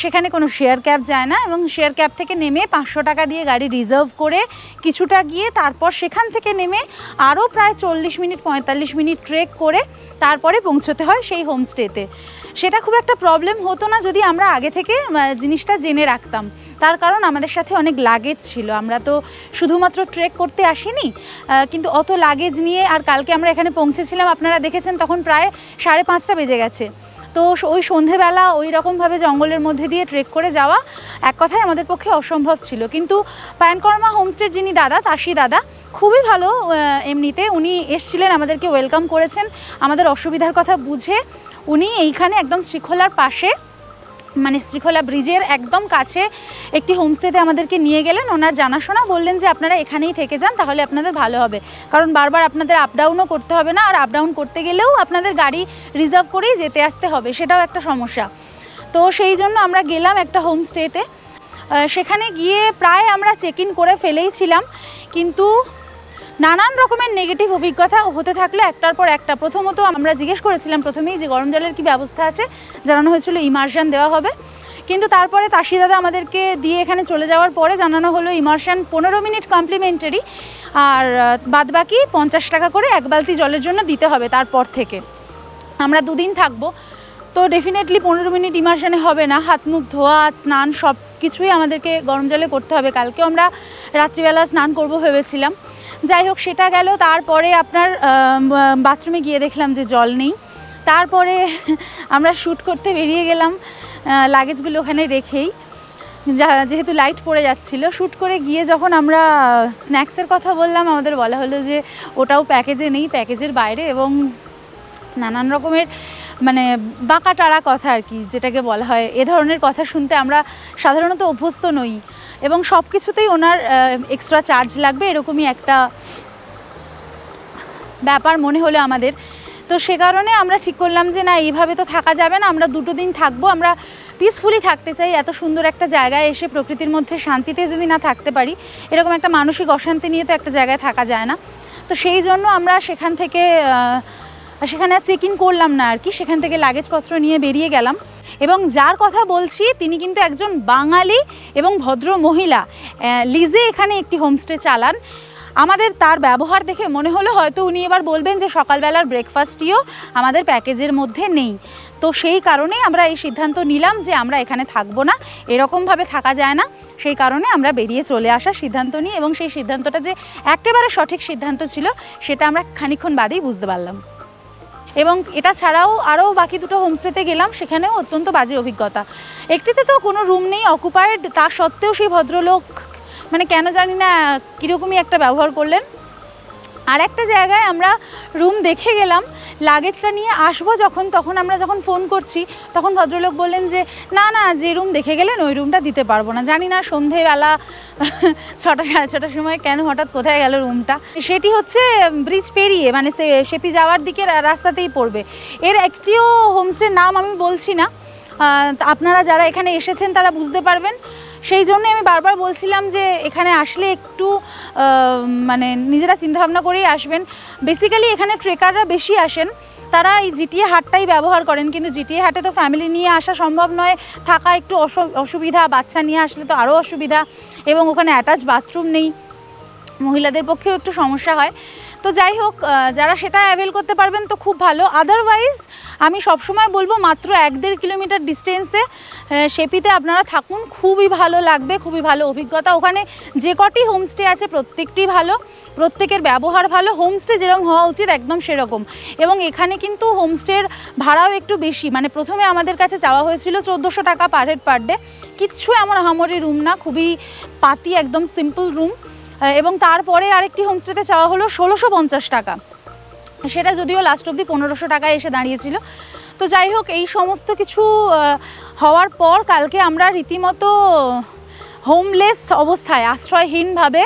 সেখানে কোনো শেয়ার ক্যাব যায় না, এবং শেয়ার ক্যাব থেকে নেমে 500 টাকা দিয়ে গাড়ি রিজার্ভ করে কিছুটা গিয়ে তারপর সেখান থেকে নেমে আরও প্রায় 40 মিনিট 45 মিনিট ট্রেক করে তারপরে পৌঁছতে হয় সেই হোমস্টেতে। সেটা খুব একটা প্রবলেম হতো না যদি আমরা আগে থেকে জিনিসটা জেনে রাখতাম, তার কারণ আমাদের সাথে অনেক লাগেজ ছিল, আমরা তো শুধুমাত্র ট্রেক করতে আসিনি, কিন্তু অত লাগেজ নিয়ে। আর কালকে আমরা এখানে পৌঁছেছিলাম, আপনারা দেখেছেন তখন প্রায় 5:30 বেজে গেছে। তো ওই সন্ধেবেলা ওই রকমভাবে জঙ্গলের মধ্যে দিয়ে ট্রেক করে যাওয়া এক কথায় আমাদের পক্ষে অসম্ভব ছিল। কিন্তু প্যানকর্মা হোমস্টের যিনি দাদা, তাসি দাদা, খুবই ভালো, এমনিতে উনি এসছিলেন, আমাদেরকে ওয়েলকাম করেছেন, আমাদের অসুবিধার কথা বুঝে উনি এইখানে একদম শ্রীখোলার পাশে, মানে শ্রীখোলা ব্রিজের একদম কাছে একটি হোমস্টেতে আমাদেরকে নিয়ে গেলেন। ওনার জানাশোনা, বললেন যে আপনারা এখানেই থেকে যান, তাহলে আপনাদের ভালো হবে, কারণ বারবার আপনাদের আপ ডাউনও করতে হবে না, আর আপ ডাউন করতে গেলেও আপনাদের গাড়ি রিজার্ভ করেই যেতে আসতে হবে, সেটাও একটা সমস্যা। তো সেই জন্য আমরা গেলাম একটা হোমস্টেতে। সেখানে গিয়ে প্রায় আমরা চেক ইন করে ফেলেইছিলাম, কিন্তু নানান রকমের নেগেটিভ অভিজ্ঞতা হতে থাকলে একটার পর একটা। প্রথমত আমরা জিজ্ঞেস করেছিলাম প্রথমেই যে গরম জলের কি ব্যবস্থা আছে, জানানো হয়েছিল ইমার্শন দেওয়া হবে, কিন্তু তারপরে তাসি দাদা আমাদেরকে দিয়ে এখানে চলে যাওয়ার পরে জানানো হলো ইমার্শন 15 মিনিট কমপ্লিমেন্টারি, আর বাদবাকি 50 টাকা করে 1 বালতি জলের জন্য দিতে হবে। তারপর থেকে আমরা 2 দিন থাকবো, তো ডেফিনেটলি 15 মিনিট ইমার্শনে হবে না, হাত মুখ ধোয়া স্নান সব কিছুই আমাদেরকে গরম জলে করতে হবে। কালকেও আমরা রাত্রিবেলা স্নান করব ভেবেছিলাম, যাই হোক সেটা গেল। তারপরে আপনার বাথরুমে গিয়ে দেখলাম যে জল নেই, তারপরে আমরা শ্যুট করতে বেরিয়ে গেলাম লাগেজগুলো ওখানে রেখেই। যেহেতু লাইট পড়ে যাচ্ছিল, শ্যুট করে গিয়ে যখন আমরা স্ন্যাক্সের কথা বললাম, আমাদের বলা হলো যে ওটাও প্যাকেজে নেই, প্যাকেজের বাইরে, এবং নানান রকমের মানে বাঁকা টাড়া কথা আর কি, যেটাকে বলা হয়। এ ধরনের কথা শুনতে আমরা সাধারণত অভ্যস্ত নই, এবং সব কিছুতেই ওনার এক্সট্রা চার্জ লাগবে, এরকমই একটা ব্যাপার মনে হলো আমাদের। তো সে কারণে আমরা ঠিক করলাম যে না, এইভাবে তো থাকা যাবে না, আমরা 2 দিন থাকবো, আমরা পিসফুলি থাকতে চাই। এত সুন্দর একটা জায়গায় এসে প্রকৃতির মধ্যে শান্তিতে যদি না থাকতে পারি, এরকম একটা মানসিক অশান্তি নিয়ে তো একটা জায়গায় থাকা যায় না। তো সেই জন্য আমরা সেখানে আর চেক ইন করলাম না আর কি, সেখান থেকে লাগেজপত্র নিয়ে বেরিয়ে গেলাম। এবং যার কথা বলছি তিনি কিন্তু একজন বাঙালি এবং ভদ্র মহিলা, লিজে এখানে একটি হোমস্টে চালান। আমাদের তার ব্যবহার দেখে মনে হলো হয়তো উনি এবার বলবেন যে সকালবেলার ব্রেকফাস্টটিও আমাদের প্যাকেজের মধ্যে নেই। তো সেই কারণেই আমরা এই সিদ্ধান্ত নিলাম যে আমরা এখানে থাকবো না, এরকমভাবে থাকা যায় না। সেই কারণে আমরা বেরিয়ে চলে আসার সিদ্ধান্ত নিই, এবং সেই সিদ্ধান্তটা যে একেবারে সঠিক সিদ্ধান্ত ছিল সেটা আমরা খানিকক্ষণ বাদেই বুঝতে পারলাম। এবং এটা ছাড়াও আরও বাকি 2 হোমস্টেতে গেলাম, সেখানেও অত্যন্ত বাজে অভিজ্ঞতা। একটিতে তো কোনো রুম নেই, অকুপায়েড, তা সত্ত্বেও সেই ভদ্রলোক মানে কেন জানি না কীরকমই একটা ব্যবহার করলেন। আর একটা জায়গায় আমরা রুম দেখে গেলাম, লাগেজটা নিয়ে আসবো তখন আমরা যখন ফোন করছি, তখন ভদ্রলোক বললেন যে না, যে রুম দেখে গেলেন ওই রুমটা দিতে পারবো না। জানি না সন্ধেবেলা 6টা সাড়ে 6টার সময় কেন হঠাৎ কোথায় গেল রুমটা। সেটি হচ্ছে ব্রিজ পেরিয়ে, মানে শেপি যাওয়ার দিকে রাস্তাতেই পড়বে। এর একটিও হোমস্টের নাম আমি বলছি না, আপনারা যারা এখানে এসেছেন তারা বুঝতে পারবেন। সেই জন্যই আমি বারবার বলছিলাম যে এখানে আসলে একটু মানে নিজেরা চিন্তাভাবনা করেই আসবেন। বেসিক্যালি এখানে ট্রেকাররা বেশি আসেন, তারা এই জিটিএ হাটটাই ব্যবহার করেন, কিন্তু জিটিএ হাটে তো ফ্যামিলি নিয়ে আসা সম্ভব নয়, থাকা একটু অসুবিধা, বাচ্চা নিয়ে আসলে তো আরও অসুবিধা, এবং ওখানে অ্যাটাচ বাথরুম নেই, মহিলাদের পক্ষেও একটু সমস্যা হয়। তো যাই হোক, যারা সেটা অ্যাভেল করতে পারবেন তো খুব ভালো। আদারওয়াইজ আমি সবসময় বলবো মাত্র 1-1.5 কিলোমিটার ডিস্টেন্সে শেপিতে আপনারা থাকুন, খুবই ভালো লাগবে, খুবই ভালো অভিজ্ঞতা। ওখানে যে কটি হোমস্টে আছে প্রত্যেকটি ভালো, প্রত্যেকের ব্যবহার ভালো, হোমস্টে যেরকম হওয়া উচিত একদম সেরকম। এবং এখানে কিন্তু হোমস্টের ভাড়াও একটু বেশি, মানে প্রথমে আমাদের কাছে চাওয়া হয়েছিল 1400 টাকা পার হেড পার ডে, কিচ্ছু এমন আহামরি রুম না, খুবই পাতি একদম সিম্পল রুম। এবং তারপরে আরেকটি হোমস্টেতে চাওয়া হলো 1650 টাকা, সেটা যদিও লাস্ট অবধি 1500 টাকায় এসে দাঁড়িয়েছিল। তো যাই হোক, এই সমস্ত কিছু হওয়ার পর কালকে আমরা রীতিমতো হোমলেস অবস্থায়, আশ্রয়হীনভাবে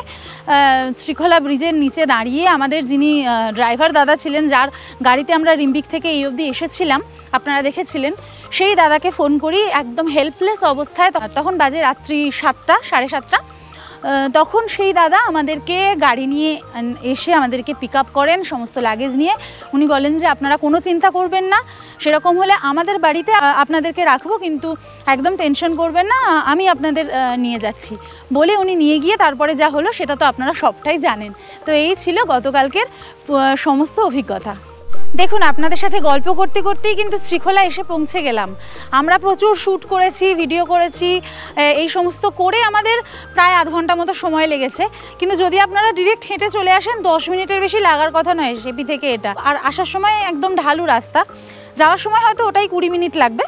শ্রীখোলা ব্রিজের নিচে দাঁড়িয়ে আমাদের যিনি ড্রাইভার দাদা ছিলেন, যার গাড়িতে আমরা রিম্বিক থেকে এই অবধি এসেছিলাম, আপনারা দেখেছিলেন, সেই দাদাকে ফোন করি একদম হেল্পলেস অবস্থায়। তখন বাজে রাত্রি 7টা, সাড়ে 7টা। তখন সেই দাদা আমাদেরকে গাড়ি নিয়ে এসে আমাদেরকে পিক আপ করেন সমস্ত লাগেজ নিয়ে। উনি বলেন যে আপনারা কোনো চিন্তা করবেন না, সেরকম হলে আমাদের বাড়িতে আপনাদেরকে রাখবো, কিন্তু একদম টেনশন করবেন না, আমি আপনাদের নিয়ে যাচ্ছি বলে উনি নিয়ে গিয়ে তারপরে যা হলো সেটা তো আপনারা সবটাই জানেন। তো এই ছিল গতকালকের সমস্ত অভিজ্ঞতা। দেখুন, আপনাদের সাথে গল্প করতে করতেই কিন্তু শ্রীখোলা এসে পৌঁছে গেলাম। আমরা প্রচুর শ্যুট করেছি, ভিডিও করেছি, এই সমস্ত করে আমাদের প্রায় আধ ঘন্টা মতো সময় লেগেছে। কিন্তু যদি আপনারা ডিরেক্ট হেঁটে চলে আসেন 10 মিনিটের বেশি লাগার কথা নয় শেপি থেকে এটা। আর আসার সময় একদম ঢালু রাস্তা, যাওয়ার সময় হয়তো ওটাই 20 মিনিট লাগবে,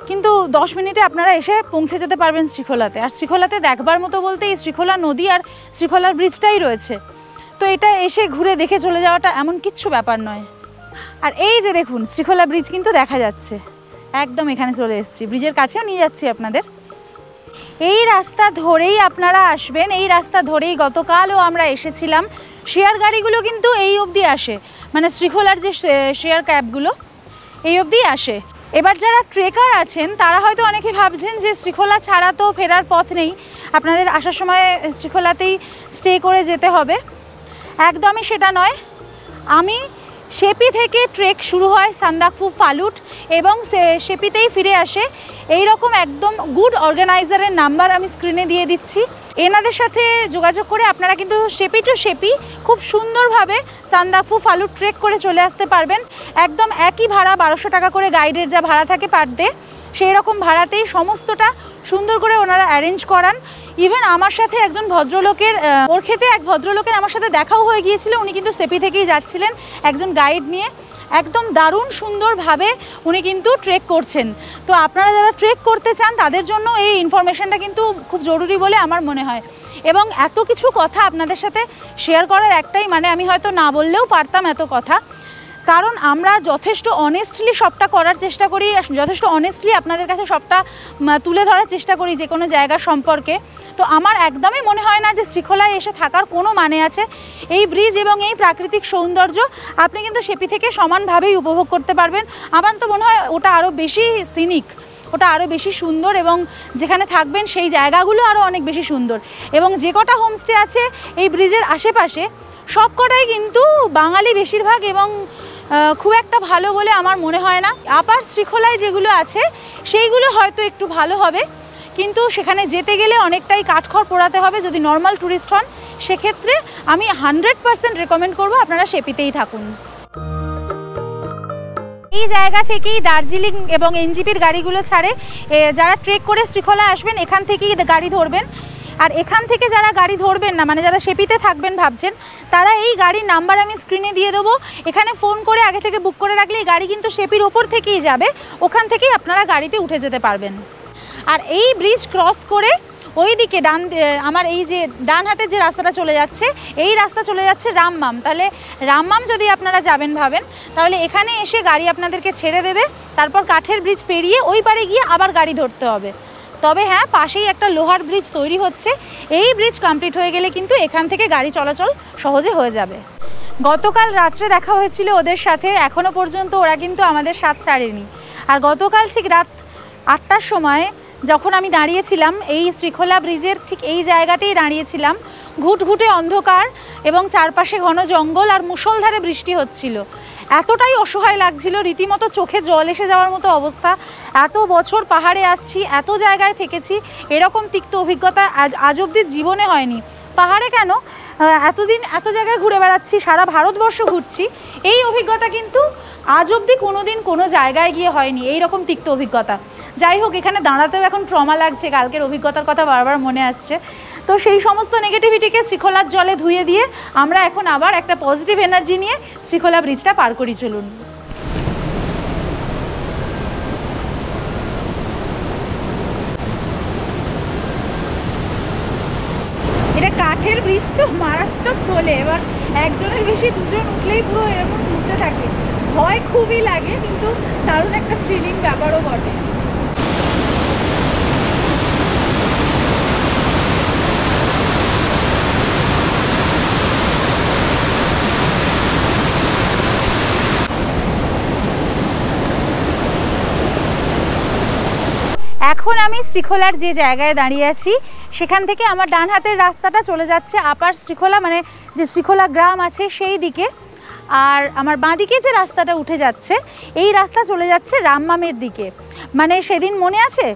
কিন্তু 10 মিনিটে আপনারা এসে পৌঁছে যেতে পারবেন শ্রীখোলাতে। আর শ্রীখোলাতে দেখবার মতো বলতে এই শ্রীখোলা নদী আর শ্রীখোলার ব্রিজটাই রয়েছে। তো এটা এসে ঘুরে দেখে চলে যাওয়াটা এমন কিচ্ছু ব্যাপার নয়। আর এই যে দেখুন, শ্রীখোলা ব্রিজ কিন্তু দেখা যাচ্ছে, একদম এখানে চলে এসেছি, ব্রিজের কাছেও নিয়ে যাচ্ছি আপনাদের। এই রাস্তা ধরেই আপনারা আসবেন, এই রাস্তা ধরেই গতকালও আমরা এসেছিলাম। শেয়ার গাড়িগুলো কিন্তু এই অবধি আসে, মানে শ্রীখোলার যে শেয়ার ক্যাবগুলো এই অবধি আসে। এবার যারা ট্রেকার আছেন তারা হয়তো অনেকে ভাবছেন যে শ্রীখোলা ছাড়া তো ফেরার পথ নেই, আপনাদের আসার সময় শ্রীখোলাতেই স্টে করে যেতে হবে। একদমই সেটা নয়। আমি শেপি থেকে ট্রেক শুরু হয় সান্দাকফু ফালুট এবং শেপিতেই ফিরে আসে। এই রকম একদম গুড অর্গানাইজারের নাম্বার আমি স্ক্রিনে দিয়ে দিচ্ছি, এনাদের সাথে যোগাযোগ করে আপনারা কিন্তু শেপি টু শেপি খুব সুন্দরভাবে সান্দাকফু ফালুট ট্রেক করে চলে আসতে পারবেন। একদম একই ভাড়া, 1200 টাকা করে গাইডের যা ভাড়া থাকে পার ডে, সেই রকম ভাড়াতেই সমস্তটা সুন্দর করে ওনারা অ্যারেঞ্জ করান। ইভেন আমার সাথে একজন ভদ্রলোকের, ওর ক্ষেত্রে এক ভদ্রলোকের আমার সাথে দেখাও হয়ে গিয়েছিল, উনি কিন্তু শেপি থেকেই যাচ্ছিলেন একজন গাইড নিয়ে, একদম দারুণ সুন্দরভাবে উনি কিন্তু ট্রেক করছেন। তো তো আপনারা যারা ট্রেক করতে চান তাদের জন্য এই ইনফরমেশনটা কিন্তু খুব জরুরি বলে আমার মনে হয়। এবং এত কিছু কথা আপনাদের সাথে শেয়ার করার একটাই মানে, আমি হয়তো না বললেও পারতাম এত কথা, কারণ আমরা যথেষ্ট অনেস্টলি সবটা করার চেষ্টা করি, যথেষ্ট অনেস্টলি আপনাদের কাছে সবটা তুলে ধরার চেষ্টা করি যে কোনো জায়গা সম্পর্কে। তো আমার একদমই মনে হয় না যে শ্রীখোলায় এসে থাকার কোনো মানে আছে। এই ব্রিজ এবং এই প্রাকৃতিক সৌন্দর্য আপনি কিন্তু সেপি থেকে সমানভাবেই উপভোগ করতে পারবেন। আমার তো মনে হয় ওটা আরও বেশি সিনিক, ওটা আরও বেশি সুন্দর, এবং যেখানে থাকবেন সেই জায়গাগুলো আরও অনেক বেশি সুন্দর। এবং যে কটা হোমস্টে আছে এই ব্রিজের আশেপাশে সব কটাই কিন্তু বাঙালি বেশিরভাগ, এবং খুব একটা ভালো বলে আমার মনে হয় না। আপার শ্রীখোলায় যেগুলো আছে সেইগুলো হয়তো একটু ভালো হবে, কিন্তু সেখানে যেতে গেলে অনেকটাই কাঠখড় পোড়াতে হবে। যদি নর্মাল ট্যুরিস্ট হন সেক্ষেত্রে আমি 100% রেকমেন্ড করব আপনারা সেপিতেই থাকুন। এই জায়গা থেকেই দার্জিলিং এবং এনজিপির গাড়িগুলো ছাড়ে। যারা ট্রেক করে শ্রীখোলা আসবেন এখান থেকেই গাড়ি ধরবেন। আর এখান থেকে যারা গাড়ি ধরবেন না, মানে যারা সেপিতে থাকবেন ভাবছেন, তারা এই গাড়ির নাম্বার আমি স্ক্রিনে দিয়ে দেবো, এখানে ফোন করে আগে থেকে বুক করে রাখলে এই গাড়ি কিন্তু সেপির ওপর থেকেই যাবে, ওখান থেকেই আপনারা গাড়িতে উঠে যেতে পারবেন। আর এই ব্রিজ ক্রস করে ওই দিকে আমার এই যে ডান হাতের যে রাস্তাটা চলে যাচ্ছে, এই রাস্তা চলে যাচ্ছে রামমাম। তাহলে রামমাম যদি আপনারা যাবেন ভাবেন, তাহলে এখানে এসে গাড়ি আপনাদেরকে ছেড়ে দেবে, তারপর কাঠের ব্রিজ পেরিয়ে ওই পারে গিয়ে আবার গাড়ি ধরতে হবে। তবে হ্যাঁ, পাশেই একটা লোহার ব্রিজ তৈরি হচ্ছে, এই ব্রিজ কমপ্লিট হয়ে গেলে কিন্তু এখান থেকে গাড়ি চলাচল সহজে হয়ে যাবে। গতকাল রাত্রে দেখা হয়েছিল ওদের সাথে, এখনও পর্যন্ত ওরা কিন্তু আমাদের সাথ ছাড়েনি। আর গতকাল ঠিক রাত 8টার সময় যখন আমি দাঁড়িয়েছিলাম এই শ্রীখোলা ব্রিজের ঠিক এই জায়গাতেই দাঁড়িয়েছিলাম, ঘুটঘুটে অন্ধকার এবং চারপাশে ঘন জঙ্গল আর মুষলধারে বৃষ্টি হচ্ছিল। এতটাই অসহায় লাগছিল, রীতিমতো চোখে জল এসে যাওয়ার মতো অবস্থা। এত বছর পাহাড়ে আসছি, এত জায়গায় থেকেছি, এরকম তিক্ত অভিজ্ঞতা আজ অবধি জীবনে হয়নি। পাহাড়ে কেন, এতদিন এত জায়গায় ঘুরে বেড়াচ্ছি, সারা ভারতবর্ষ ঘুরছি, এই অভিজ্ঞতা কিন্তু আজ অবধি কোনো দিন কোনো জায়গায় গিয়ে হয়নি, এই রকম তিক্ত অভিজ্ঞতা। যাই হোক, এখানে দাঁড়াতেও এখন ট্রমা লাগছে, কালকের অভিজ্ঞতার কথা বারবার মনে আসছে। তো সেই সমস্ত নেগেটিভিটিকে শ্রীখোলার জলে ধুয়ে দিয়ে আমরা এখন আবার একটা পজিটিভ এনার্জি নিয়ে শ্রীখোলা ব্রিজটা পার করি। চলুন। এটা কাঠের ব্রিজ তো মারাত্মক তোলে, এবার একজনের বেশি দুজন উঠলেই পুরো এরকম ঘুরতে থাকে, ভয় খুবই লাগে, কিন্তু দারুণ একটা থ্রিলিং ব্যাপারও বটে। এখন আমি শ্রীখোলার যে জায়গায় দাঁড়িয়ে আছি সেখান থেকে আমার ডান হাতের রাস্তাটা চলে যাচ্ছে আপার শ্রীখোলা, মানে যে শ্রীখোলা গ্রাম আছে সেই দিকে, আর আমার বাঁ দিকে যে রাস্তাটা উঠে যাচ্ছে এই রাস্তা চলে যাচ্ছে রামমামের দিকে। মানে সেদিন মনে আছে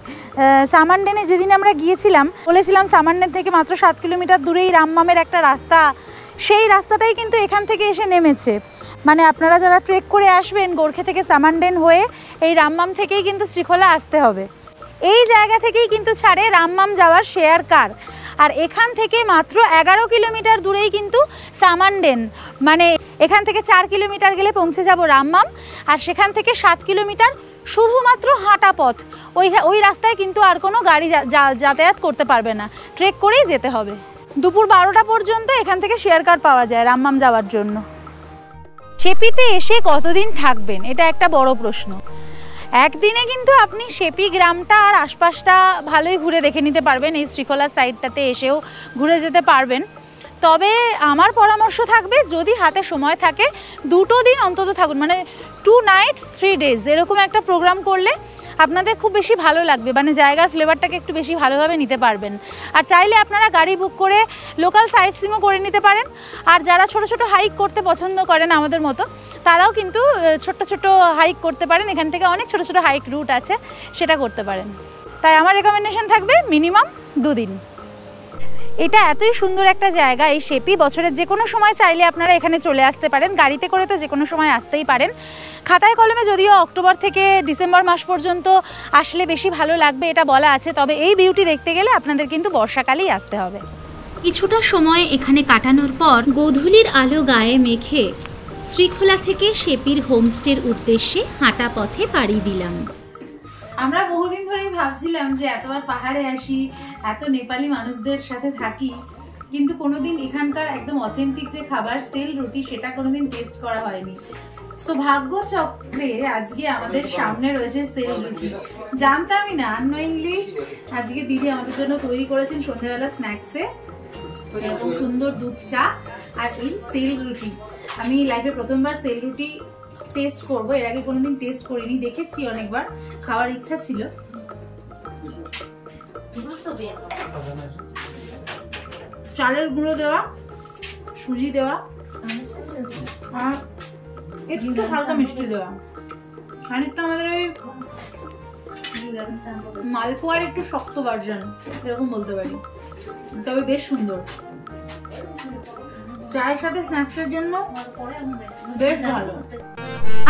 সামানডেনে যেদিন আমরা গিয়েছিলাম, বলেছিলাম সামানডেন থেকে মাত্র 7 কিলোমিটার দূরেই রামমামের একটা রাস্তা, সেই রাস্তাটাই কিন্তু এখান থেকে এসে নেমেছে। মানে আপনারা যারা ট্রেক করে আসবেন গোর্খে থেকে সামানডেন হয়ে, এই রামমাম থেকেই কিন্তু শ্রীখোলা আসতে হবে। এই জায়গা থেকেই কিন্তু ছাড়ে রামমাম যাওয়ার শেয়ার কার। আর এখান থেকে মাত্র 11 কিলোমিটার দূরেই কিন্তু সামানডেন, মানে এখান থেকে 4 কিলোমিটার গেলে পৌঁছে যাব রামমাম, আর সেখান থেকে 7 কিলোমিটার শুধুমাত্র হাঁটা পথ। ওই রাস্তায় কিন্তু আর কোনো গাড়ি যাতায়াত করতে পারবে না, ট্রেক করেই যেতে হবে। দুপুর 12টা পর্যন্ত এখান থেকে শেয়ার কার পাওয়া যায় রামমাম যাওয়ার জন্য। সেপিতে এসে কতদিন থাকবেন, এটা একটা বড় প্রশ্ন। একদিনে কিন্তু আপনি সেপি গ্রামটা আর আশপাশটা ভালোই ঘুরে দেখে নিতে পারবেন, এই শ্রীখোলা সাইডটাতে এসেও ঘুরে যেতে পারবেন। তবে আমার পরামর্শ থাকবে, যদি হাতে সময় থাকে 2 দিন অন্তত থাকুন, মানে 2 nights 3 days এরকম একটা প্রোগ্রাম করলে আপনাদের খুব বেশি ভালো লাগবে, মানে জায়গার ফ্লেভারটাকে একটু বেশি ভালোভাবে নিতে পারবেন। আর চাইলে আপনারা গাড়ি বুক করে লোকাল সাইট সিইংও করে নিতে পারেন। আর যারা ছোট ছোট হাইক করতে পছন্দ করেন আমাদের মতো, তারাও কিন্তু ছোট্ট ছোট হাইক করতে পারেন, এখান থেকে অনেক ছোট ছোট হাইক রুট আছে, সেটা করতে পারেন। তাই আমার রেকমেন্ডেশন থাকবে মিনিমাম 2 দিন। এটা এতই সুন্দর একটা জায়গা, এই সেপি, বছরের যে কোনো সময় চাইলে আপনারা এখানে চলে আসতে পারেন, গাড়িতে করে তো যে কোনো সময় আসতেই পারেন। খাতায় কলমে যদিও অক্টোবর থেকে ডিসেম্বর মাস পর্যন্ত আসলে বেশি ভালো লাগবে এটা বলা আছে, তবে এই বিউটি দেখতে গেলে আপনাদের কিন্তু বর্ষাকালেই আসতে হবে। কিছুটা সময় এখানে কাটানোর পর গোধূলির আলো গায়ে মেখে শ্রীখোলা থেকে সেপির হোমস্টের উদ্দেশ্যে হাঁটা পথে পাড়ি দিলাম। আমরা বহুদিন ধরেই ভাবছিলাম যে এতবার পাহাড়ে আসি, এত নেপালি মানুষদের সাথে থাকি, কিন্তু কোনোদিন এখানকার একদম অথেন্টিক যে খাবার সেল রুটি সেটা কোনোদিন টেস্ট করা হয়নি। তো ভাগ্য চক্রে আজকে আমাদের সামনে রয়েছে সেল রুটি। জানতামই না, আননোয়িংলি আজকে দিদি আমাদের জন্য তৈরি করেছেন সন্ধ্যাবেলা স্ন্যাক্সে এরকম সুন্দর দুধ চা আর এই সেল রুটি। আমি লাইফে প্রথমবার সেল রুটি টেস্ট করব, এর আগে কোনোদিন টেস্ট করিনি, দেখেছি অনেকবার, খাওয়ার ইচ্ছা ছিল। চালের গুঁড়ো দেওয়া, সুজি দেওয়া আর একটু হালকা মিষ্টি দেওয়া, খানিকটা আমাদের ওই মালপোয়ার একটু শক্ত ভার্জন এরকম বলতে পারি, তবে বেশ সুন্দর। চায়ের সাথে স্ন্যাক্সের জন্য বেশ ভালো।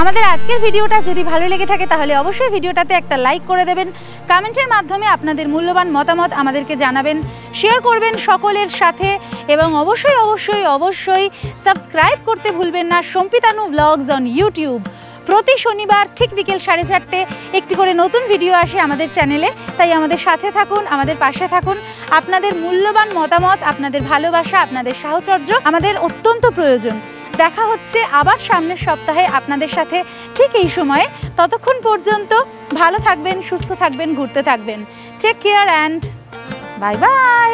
আমাদের আজকের ভিডিওটা যদি ভালো লেগে থাকে তাহলে অবশ্যই ভিডিওটাতে একটা লাইক করে দেবেন, কমেন্টের মাধ্যমে আপনাদের মূল্যবান মতামত আমাদেরকে জানাবেন, শেয়ার করবেন সকলের সাথে এবং অবশ্যই অবশ্যই অবশ্যই সাবস্ক্রাইব করতে ভুলবেন না সম্পিতানু ব্লগস অন ইউটিউব। প্রতি শনিবার ঠিক বিকেল 4:30 একটি করে নতুন ভিডিও আসে আমাদের চ্যানেলে, তাই আমাদের সাথে থাকুন, আমাদের পাশে থাকুন। আপনাদের মূল্যবান মতামত, আপনাদের ভালোবাসা, আপনাদের সাহচর্য আমাদের অত্যন্ত প্রয়োজন। দেখা হচ্ছে আবার সামনের সপ্তাহে আপনাদের সাথে ঠিক এই সময়ে। ততক্ষণ পর্যন্ত ভালো থাকবেন, সুস্থ থাকবেন, ঘুরতে থাকবেন। Take care and bye by.